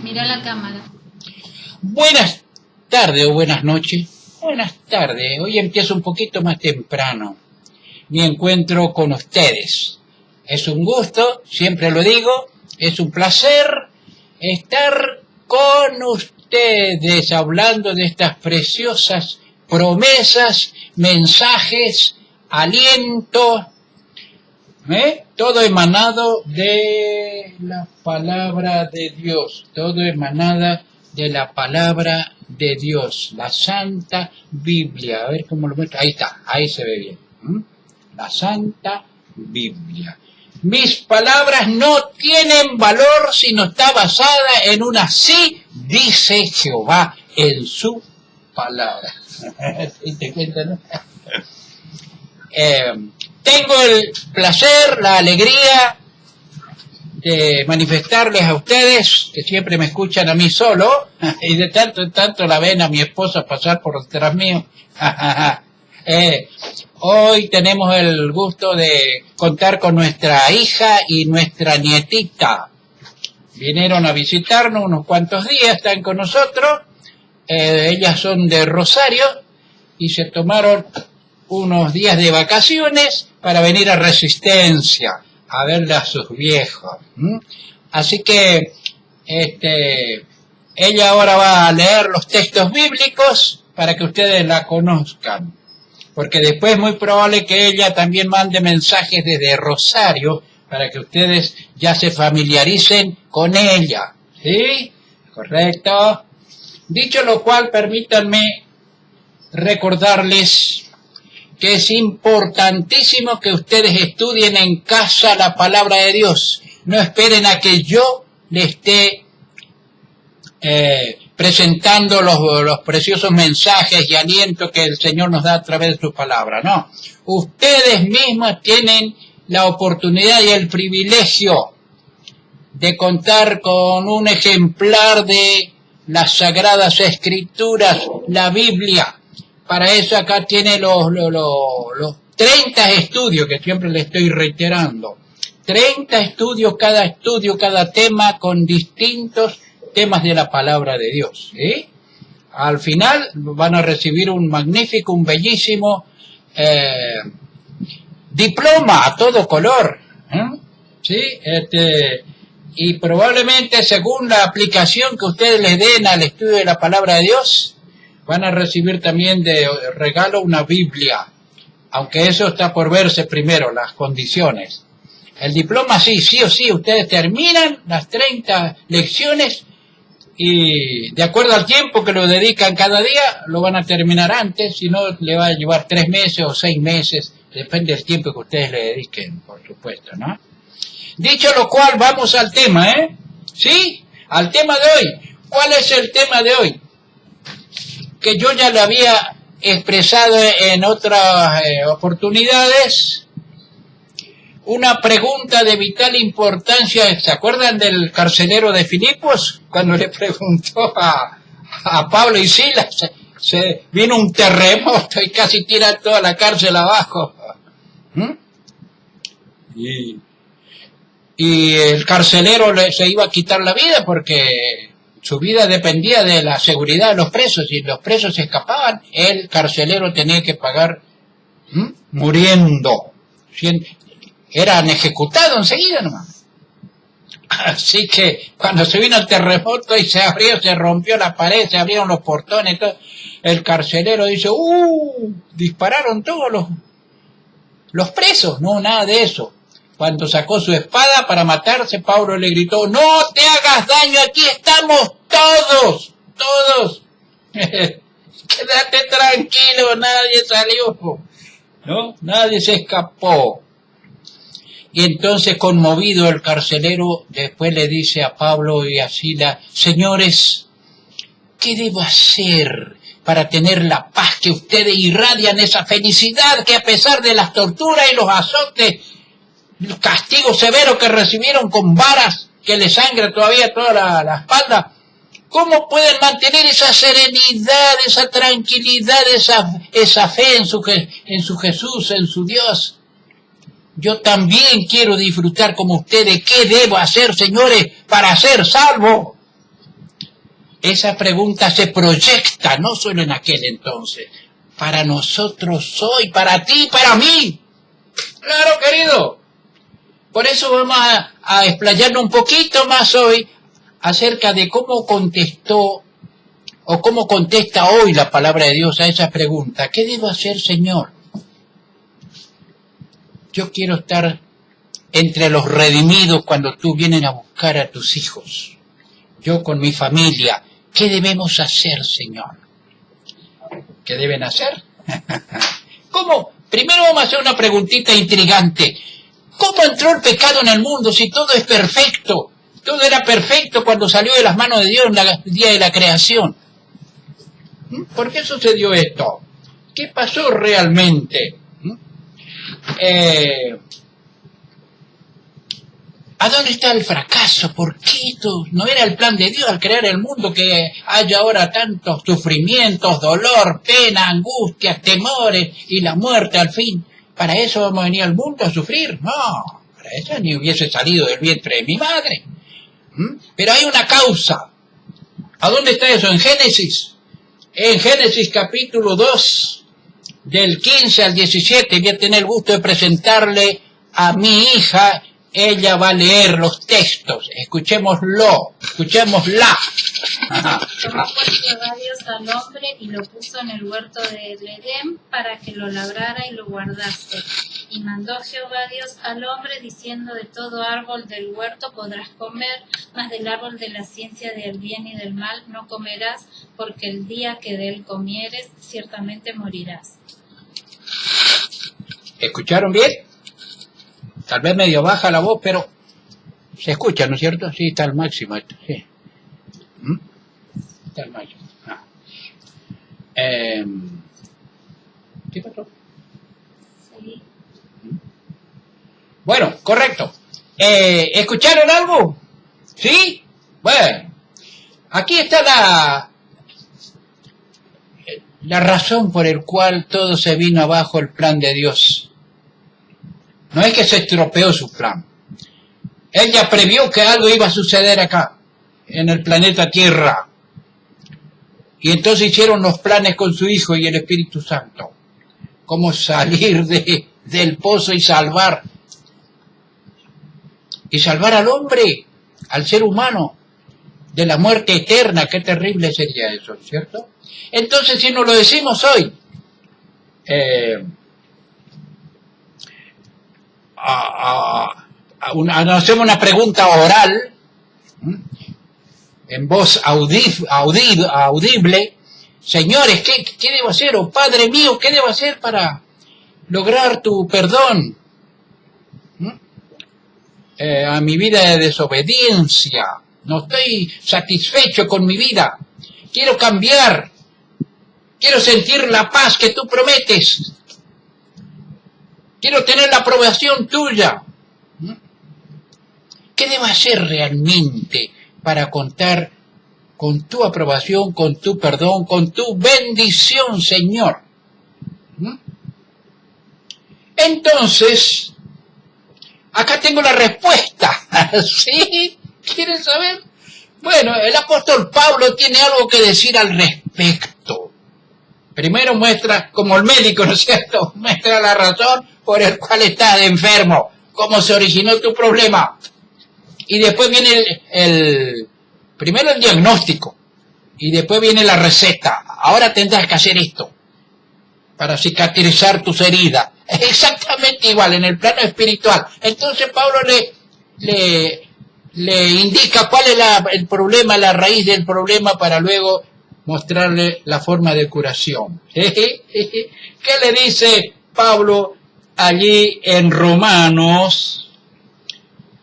Mira la cámara. Buenas tardes o buenas noches. Buenas tardes. Hoy empiezo un poquito más temprano mi encuentro con ustedes. Es un gusto, siempre lo digo, es un placer estar con ustedes hablando de estas preciosas promesas, mensajes, aliento, todo emanado de la palabra de Dios, todo emanada de la palabra de Dios, la Santa Biblia. A ver cómo lo muestro. Ahí está, ahí se ve bien. La Santa Biblia. Mis palabras no tienen valor si no está basada en un así dice Jehová en su palabra. ¿Sí te cuenta, no? Tengo el placer, la alegría de manifestarles a ustedes, que siempre me escuchan a mí solo, y de tanto en tanto la ven a mi esposa pasar por detrás mío. Hoy tenemos el gusto de contar con nuestra hija y nuestra nietita. Vinieron a visitarnos unos cuantos días, están con nosotros. Ellas son de Rosario y se tomaron unos días de vacaciones para venir a Resistencia a verle a sus viejos. Así que ella ahora va a leer los textos bíblicos para que ustedes la conozcan, porque después es muy probable que ella también mande mensajes desde Rosario para que ustedes ya se familiaricen con ella. ¿Sí? ¿Correcto? Dicho lo cual, permítanme recordarles que es importantísimo que ustedes estudien en casa la palabra de Dios. No esperen a que yo les esté presentando los preciosos mensajes y aliento que el Señor nos da a través de su palabra. No, ustedes mismos tienen la oportunidad y el privilegio de contar con un ejemplar de las Sagradas Escrituras, la Biblia. Para eso acá tiene los 30 estudios que siempre le estoy reiterando. 30 estudios, cada tema con distintos temas de la palabra de Dios. ¿Sí? Al final van a recibir un magnífico, un bellísimo diploma a todo color. ¿Sí? Y probablemente según la aplicación que ustedes les den al estudio de la palabra de Dios, van a recibir también de regalo una Biblia, aunque eso está por verse primero, las condiciones. El diploma sí o sí, ustedes terminan las 30 lecciones y de acuerdo al tiempo que lo dedican cada día, lo van a terminar antes, si no le va a llevar 3 meses o 6 meses, depende del tiempo que ustedes le dediquen, por supuesto, ¿no? Dicho lo cual, vamos al tema, ¿sí? Al tema de hoy. ¿Cuál es el tema de hoy? Que yo ya lo había expresado en otras oportunidades, una pregunta de vital importancia. ¿Se acuerdan del carcelero de Filipos? Cuando le preguntó a Pablo y Silas, se vino un terremoto y casi tira toda la cárcel abajo. Y el carcelero se iba a quitar la vida porque su vida dependía de la seguridad de los presos. Si los presos se escapaban, el carcelero tenía que pagar muriendo. Eran ejecutados enseguida nomás. Así que cuando se vino el terremoto y se abrió, se rompió la pared, se abrieron los portones, todo, el carcelero dice, dispararon todos los presos. No, nada de eso. Cuando sacó su espada para matarse, Pablo le gritó, no te hagas daño, aquí estamos todos. Quédate tranquilo, nadie salió, ¿no? Nadie se escapó. Y entonces, conmovido, el carcelero después le dice a Pablo y a Silas, señores, ¿qué debo hacer para tener la paz que ustedes irradian, esa felicidad que a pesar de las torturas y los azotes, los castigos severos que recibieron con varas que les sangra todavía toda la espalda, cómo pueden mantener esa serenidad, esa tranquilidad, esa fe en su Jesús, en su Dios? Yo también quiero disfrutar como ustedes. ¿Qué debo hacer, señores, para ser salvo? esa pregunta se proyecta no solo en aquel entonces, para nosotros hoy, para ti, para mí. Claro, querido. Por eso vamos a explayarnos un poquito más hoy acerca de cómo contestó o cómo contesta hoy la palabra de Dios a esa pregunta. ¿Qué debo hacer, Señor? Yo quiero estar entre los redimidos cuando tú vienes a buscar a tus hijos. Yo con mi familia. ¿Qué debemos hacer, Señor? ¿Qué deben hacer? ¿Cómo? Primero vamos a hacer una preguntita intrigante. ¿Cómo entró el pecado en el mundo si todo es perfecto? Todo era perfecto cuando salió de las manos de Dios en el día de la creación. ¿Por qué sucedió esto? ¿Qué pasó realmente? ¿A dónde está el fracaso? ¿Por qué esto no era el plan de Dios al crear el mundo que haya ahora tantos sufrimientos, dolor, pena, angustias, temores y la muerte al fin? ¿Para eso vamos a venir al mundo a sufrir? No, para eso ni hubiese salido del vientre de mi madre. Pero hay una causa. ¿A dónde está eso? En Génesis. En Génesis capítulo 2, del 15 al 17, voy a tener el gusto de presentarle a mi hija. Ella va a leer los textos. Escuchémosla. Tomó pues Jehová Dios al hombre y lo puso en el huerto de Edén para que lo labrara y lo guardase. Y mandó Jehová Dios al hombre diciendo: de todo árbol del huerto podrás comer, mas del árbol de la ciencia del bien y del mal no comerás, porque el día que de él comieres ciertamente morirás. ¿Escucharon bien? Tal vez medio baja la voz, pero se escucha, ¿no es cierto? Sí, está al máximo esto, sí. Está al máximo. ¿Qué pasó? Sí. Bueno, correcto. ¿Escucharon algo? ¿Sí? Bueno, aquí está la razón por el cual todo se vino abajo el plan de Dios. No es que se estropeó su plan. Él ya previó que algo iba a suceder acá, en el planeta Tierra. Y entonces hicieron los planes con su Hijo y el Espíritu Santo. Cómo salir del pozo y salvar. Y salvar al hombre, al ser humano, de la muerte eterna. Qué terrible sería eso, ¿cierto? Entonces, si nos lo decimos hoy, hacemos una pregunta oral, en voz audible. Señores, ¿qué debo hacer? O Padre mío, ¿qué debo hacer para lograr tu perdón? A mi vida de desobediencia. No estoy satisfecho con mi vida. Quiero cambiar. Quiero sentir la paz que tú prometes. Quiero tener la aprobación tuya. ¿Qué debo hacer realmente para contar con tu aprobación, con tu perdón, con tu bendición, Señor? Entonces, acá tengo la respuesta. ¿Sí? ¿Quieren saber? Bueno, el apóstol Pablo tiene algo que decir al respecto. Primero muestra, como el médico, ¿no es cierto? Muestra la razón por el cual estás enfermo, cómo se originó tu problema. Y después viene primero el diagnóstico, y después viene la receta. Ahora tendrás que hacer esto para cicatrizar tus heridas. Es exactamente igual en el plano espiritual. Entonces Pablo le indica cuál es el problema, la raíz del problema, para luego mostrarle la forma de curación. ¿Qué le dice Pablo allí en Romanos?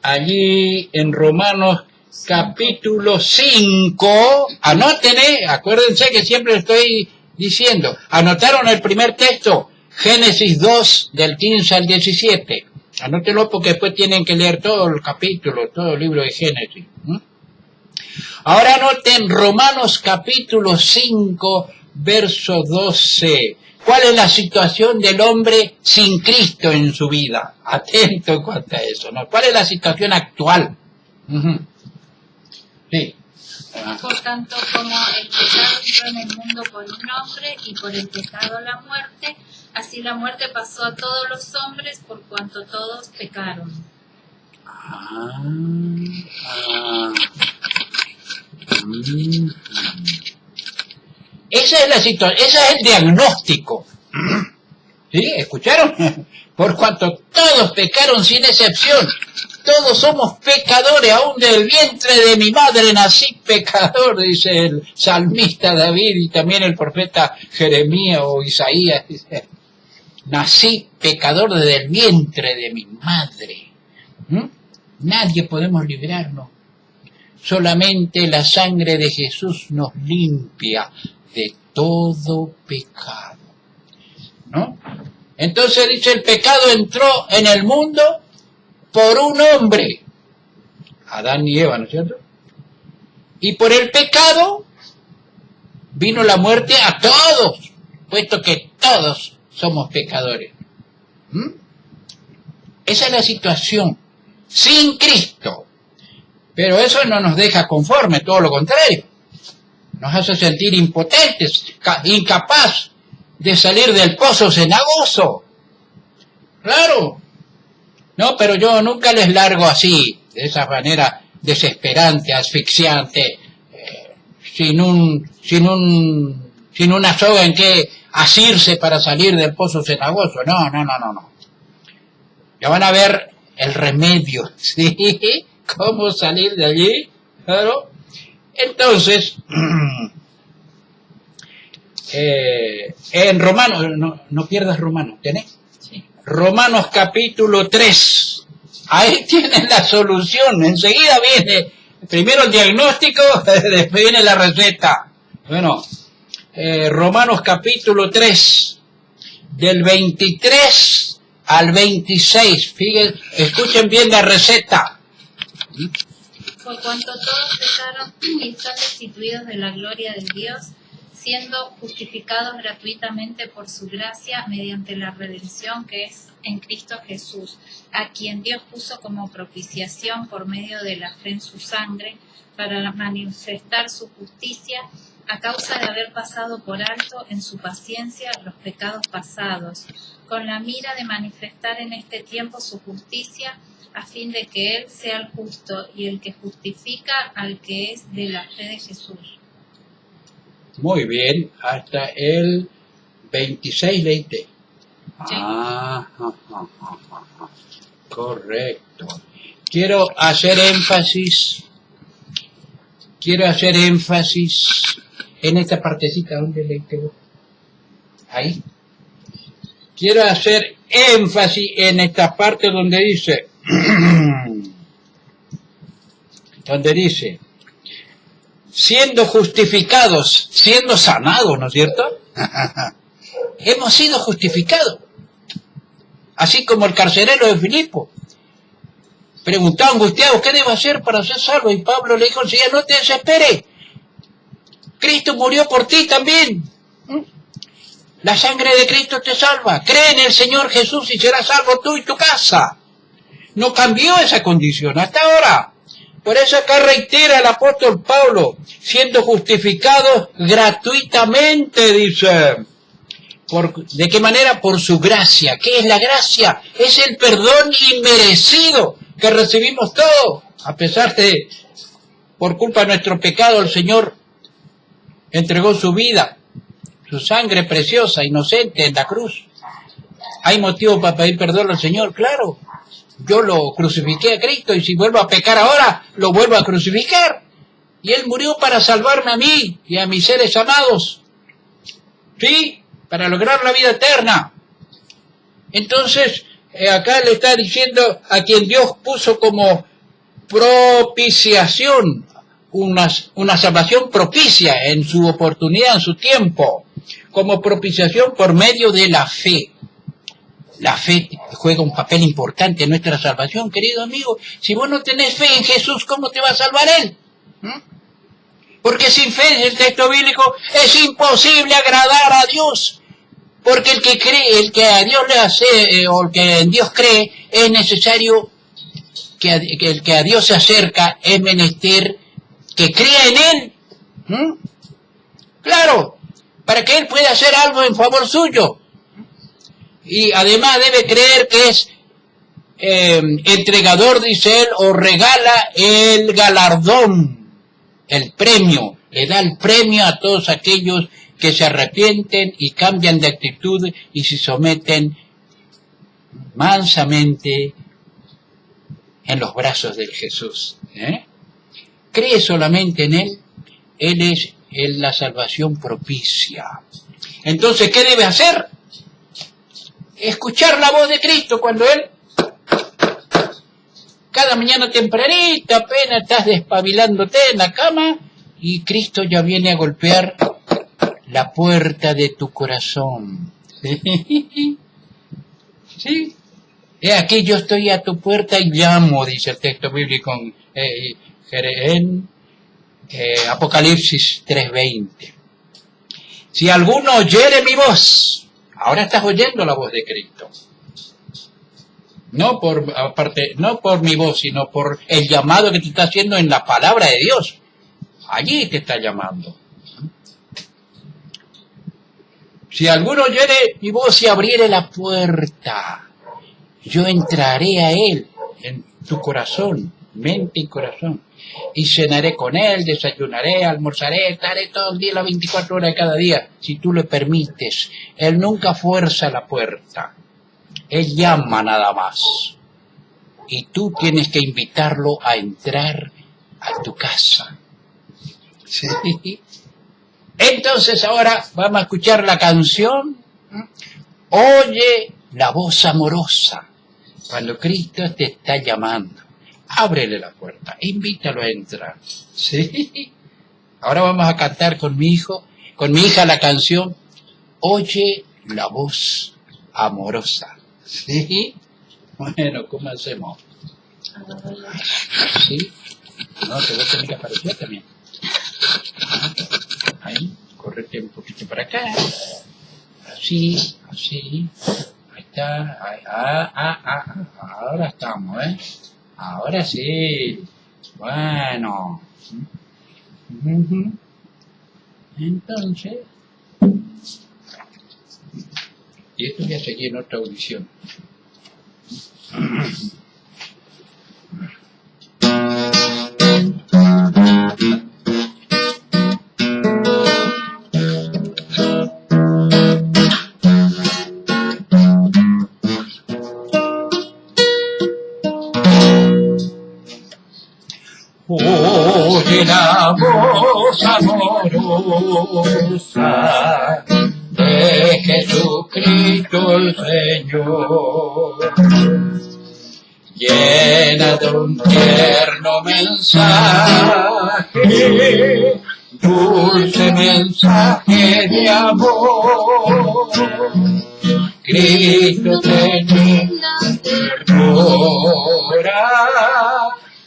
Allí en Romanos capítulo 5, anoten, acuérdense que siempre estoy diciendo, anotaron el primer texto, Génesis 2, del 15 al 17, anótenlo porque después tienen que leer todo el capítulo, todo el libro de Génesis. Ahora anoten Romanos capítulo 5, verso 12. ¿Cuál es la situación del hombre sin Cristo en su vida? Atento en cuanto a eso, ¿no? ¿Cuál es la situación actual? Sí. Por tanto, como el pecado entró en el mundo por un hombre y por el pecado la muerte, así la muerte pasó a todos los hombres por cuanto todos pecaron. Esa es la situación, ese es el diagnóstico. ¿Sí? ¿Escucharon? Por cuanto todos pecaron sin excepción. Todos somos pecadores, aún del vientre de mi madre nací pecador, dice el salmista David y también el profeta Jeremías o Isaías. Dice, nací pecador desde el vientre de mi madre. Nadie podemos librarnos. Solamente la sangre de Jesús nos limpia de todo pecado. ¿No? Entonces dice, el pecado entró en el mundo por un hombre, Adán y Eva, ¿no es cierto? Y por el pecado vino la muerte a todos, puesto que todos somos pecadores. Esa es la situación, sin Cristo. Pero eso no nos deja conforme, todo lo contrario. Nos hace sentir impotentes, incapaz de salir del pozo cenagoso. Claro. No, pero yo nunca les largo así, de esa manera desesperante, asfixiante, sin una soga en que asirse para salir del pozo cenagoso. No. Ya van a ver el remedio, ¿sí? ¿Cómo salir de allí? Claro. Entonces, en Romanos, no pierdas Romanos, ¿tenés? Sí. Romanos capítulo 3, ahí tienen la solución, enseguida viene, primero el diagnóstico, después viene la receta. Bueno, Romanos capítulo 3, del 23 al 26, fíjense, escuchen bien la receta. Por cuanto todos pecaron y están destituidos de la gloria de Dios, siendo justificados gratuitamente por su gracia mediante la redención que es en Cristo Jesús, a quien Dios puso como propiciación por medio de la fe en su sangre, para manifestar su justicia a causa de haber pasado por alto en su paciencia los pecados pasados, con la mira de manifestar en este tiempo su justicia, a fin de que Él sea el justo y el que justifica al que es de la fe de Jesús. Muy bien, hasta el 26 leíste. Sí. Correcto. Quiero hacer énfasis en esta partecita donde leíste vos. Ahí. Quiero hacer énfasis en esta parte donde dice, siendo justificados, siendo sanados, ¿no es cierto? Hemos sido justificados. Así como el carcelero de Filipo. Preguntaba angustiado, ¿qué debo hacer para ser salvo? Y Pablo le dijo, Señor, no te desesperes. Cristo murió por ti también. La sangre de Cristo te salva. Cree en el Señor Jesús y serás salvo tú y tu casa. No cambió esa condición hasta ahora. Por eso acá reitera el apóstol Pablo, siendo justificados gratuitamente, dice. ¿De qué manera? Por su gracia. ¿Qué es la gracia? Es el perdón inmerecido que recibimos todos. A pesar de, por culpa de nuestro pecado, el Señor entregó su vida, su sangre preciosa, inocente, en la cruz. ¿Hay motivo para pedir perdón al Señor? Claro. Yo lo crucifiqué a Cristo y si vuelvo a pecar ahora, lo vuelvo a crucificar. Y Él murió para salvarme a mí y a mis seres amados. ¿Sí? Para lograr la vida eterna. Entonces, acá le está diciendo a quien Dios puso como propiciación, una salvación propicia en su oportunidad, en su tiempo, como propiciación por medio de la fe. La fe juega un papel importante en nuestra salvación, querido amigo. Si vos no tenés fe en Jesús, ¿cómo te va a salvar Él? Porque sin fe, en el texto bíblico, es imposible agradar a Dios. Porque el que cree, el que a Dios le hace, o el que en Dios cree, es necesario que el que a Dios se acerca, es menester que crea en Él. Claro, para que Él pueda hacer algo en favor suyo. Y además debe creer que es entregador, dice él, o regala el galardón, el premio. Le da el premio a todos aquellos que se arrepienten y cambian de actitud y se someten mansamente en los brazos de Jesús. Cree solamente en Él. Él es la salvación propicia. Entonces, ¿qué debe hacer? Escuchar la voz de Cristo cuando Él, cada mañana tempranito, apenas estás despabilándote en la cama, y Cristo ya viene a golpear la puerta de tu corazón. ¿Sí? Aquí yo estoy a tu puerta y llamo, dice el texto bíblico en Apocalipsis 3:20. Si alguno oyere mi voz, ahora estás oyendo la voz de Cristo. No por mi voz, sino por el llamado que te está haciendo en la palabra de Dios. Allí te está llamando. Si alguno oyere mi voz y abriere la puerta, yo entraré a él, en tu corazón, mente y corazón, y cenaré con él, desayunaré, almorzaré, estaré todo el día, las 24 horas de cada día, si tú le permites. Él nunca fuerza la puerta, él llama nada más, y tú tienes que invitarlo a entrar a tu casa. ¿Sí? Entonces ahora vamos a escuchar la canción. Oye la voz amorosa. Cuando Cristo te está llamando, ábrele la puerta, invítalo a entrar. ¿Sí? Ahora vamos a cantar con mi hija la canción Oye la voz amorosa. ¿Sí? Bueno, ¿cómo hacemos? ¿Sí? No, te voy a tener que aparecer también. Ahí, correte un poquito para acá. Así. Ahí está. Ahora estamos, ¿eh? Ahora sí. Bueno. Entonces. Y esto voy a seguir en otra audición. Oye la voz amorosa de Jesucristo el Señor, llena de un tierno mensaje, dulce mensaje de amor. Cristo te ternura,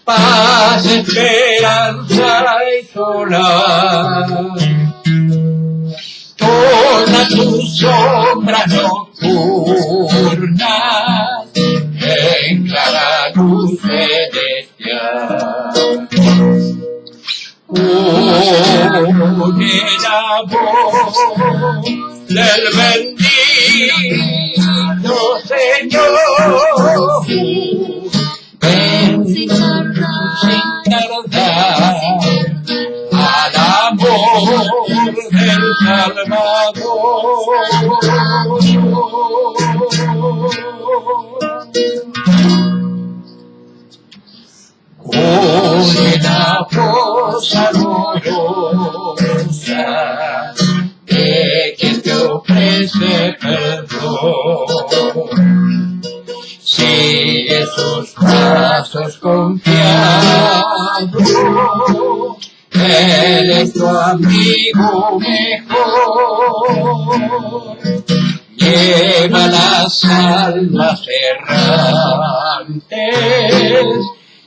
paz, esperanza y solar. Todas tus sombras nocturnas en clara luz celestial. Oye la voz del bendito Señor. Ven sin tardar al amor del Salvador. Oye la voz amorosa de quien te ofrece perdón. Sigue sus pasos confiado, Él es tu amigo mejor. Lleva las almas errantes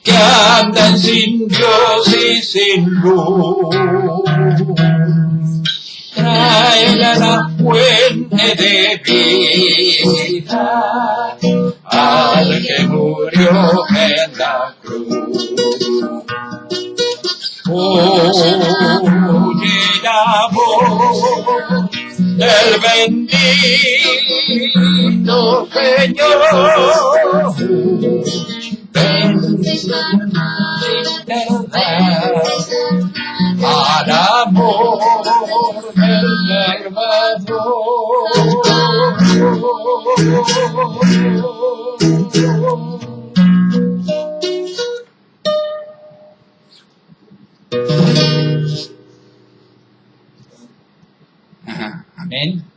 que andan sin Dios y sin luz. Tráela a la fuente de vida, al que murió en la cruz. del bendito Señor. Al amor del Salvador. Ajá. Amén.